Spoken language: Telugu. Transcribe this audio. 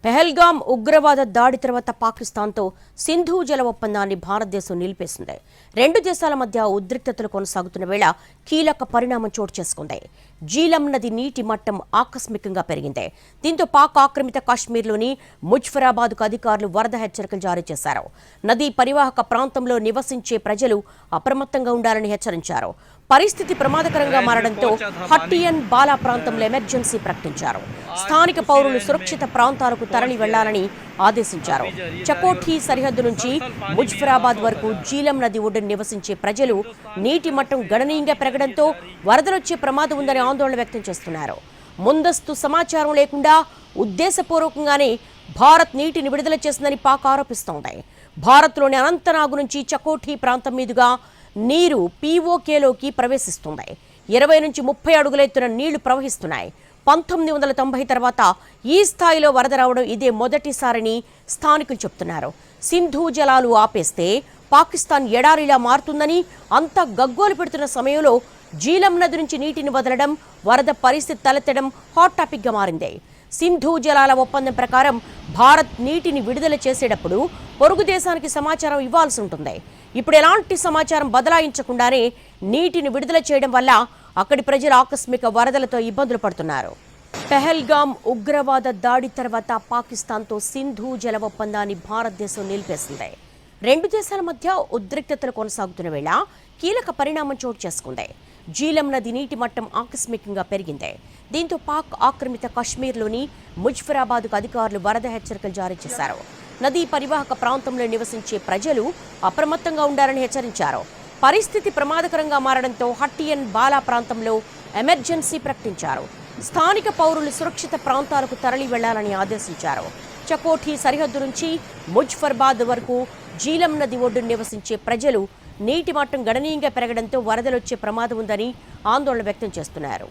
పెహల్గాం ఉగ్రవాద దాడి తర్వాత పాకిస్తాన్తో సింధు జల ఒప్పందాన్ని భారతదేశం నిలిపేసింది. రెండు దేశాల మధ్య ఉద్రిక్తతలు కొనసాగుతున్న వేళ కీలక పరిణామం చోటు చేసుకుంది. జీలం నది నీటి మట్టం ఆకస్మికంగా పెరిగింది. దీంతో పాక్ ఆక్రమిత కాశ్మీర్లోని ముజఫరాబాద్కు అధికారులు వరద హెచ్చరికలు జారీ చేశారు. నదీ పరివాహక ప్రాంతంలో నివసించే ప్రజలు అప్రమత్తంగా ఉండాలని హెచ్చరించారు. పరిస్థితి ప్రమాదకరంగా మారడంతో హట్టియన్ బాలా ప్రాంతంలో ఎమర్జెన్సీ ప్రకటించారు. స్థానిక పౌరులు సురక్షిత ప్రాంతాలకు తరలి వెళ్లాలని ఆదేశించారు. చకోఠీ సరిహద్దు నుంచి ముజఫరాబాద్ వరకు జీలం నది ఒడ్డున నివసించే ప్రజలు నీటి మట్టం గణనీయంగా పెరగడంతో వరదలొచ్చే ప్రమాదం ఉందని ఆందోళన వ్యక్తం చేస్తున్నారు. ముందస్తు సమాచారం లేకుండా ఉద్దేశపూర్వకంగానే భారత్ నీటిని విడుదల చేసిందని పాక్ ఆరోపిస్తోంది. భారత్లోని అనంతనాగ్ నుంచి చకోఠీ ప్రాంతం మీదుగా నీరు పీఓకేలోకి ప్రవేశిస్తుంది. 20 నుంచి 30 అడుగుల ఎత్తున నీళ్లు ప్రవహిస్తున్నాయి. 1990 తర్వాత ఈ స్థాయిలో వరద రావడం ఇదే మొదటిసారని స్థానికులు చెబుతున్నారు. సింధు జలాలు ఆపేస్తే పాకిస్తాన్ ఎడారిలా మారుతుందని అంతా గగ్గోలు పెడుతున్న సమయంలో జీలం నది నుంచి నీటిని వదలడం, వరద పరిస్థితి తలెత్తడం హాట్ టాపిక్గా మారింది. సింధు జలాల ఒప్పందం ప్రకారం భారత్ నీటిని విడుదల చేసేటప్పుడు పొరుగు దేశానికి సమాచారం ఇవ్వాల్సి ఉంటుంది. ఇప్పుడు ఎలాంటి సమాచారం బదలాయించకుండానే నీటిని విడుదల చేయడం వల్ల అక్కడి ప్రజలు ఆకస్మిక వరదలతో ఇబ్బందులు పడుతున్నారు. పెహల్గాం ఉగ్రవాద దాడి తర్వాత పాకిస్తాన్తో సింధు జల ఒప్పందాన్ని భారతదేశం నిలిపేసింది. రెండు దేశాల మధ్య ఉద్రిక్తతలు కొనసాగుతున్న వేళ కీలక పరిణామం చోటు చేసుకుంది. జీలం నది నీటి మట్టం ఆకస్మికంగా పెరిగింది. దీంతో పాక్ ఆక్రమిత కాశ్మీర్లోని ముజఫరాబాద్కు అధికారులు వరద హెచ్చరికలు జారీ చేశారు. నదీ పరివాహక ప్రాంతంలో నివసించే ప్రజలు అప్రమత్తంగా ఉండాలని హెచ్చరించారు. పరిస్థితి ప్రమాదకరంగా మారడంతో హట్టియన్ బాలా ప్రాంతంలో ఎమర్జెన్సీ ప్రకటించారు. స్థానిక పౌరులు సురక్షిత ప్రాంతాలకు తరలి వెళ్లాలని ఆదేశించారు. చకోఠీ సరిహద్దు నుంచి ముజఫరాబాద్ వరకు జీలం నది ఒడ్డున నివసించే ప్రజలు నీటి మట్టం గణనీయంగా పెరగడంతో వరదలొచ్చే ప్రమాదం ఉందని ఆందోళన వ్యక్తం చేస్తున్నారు.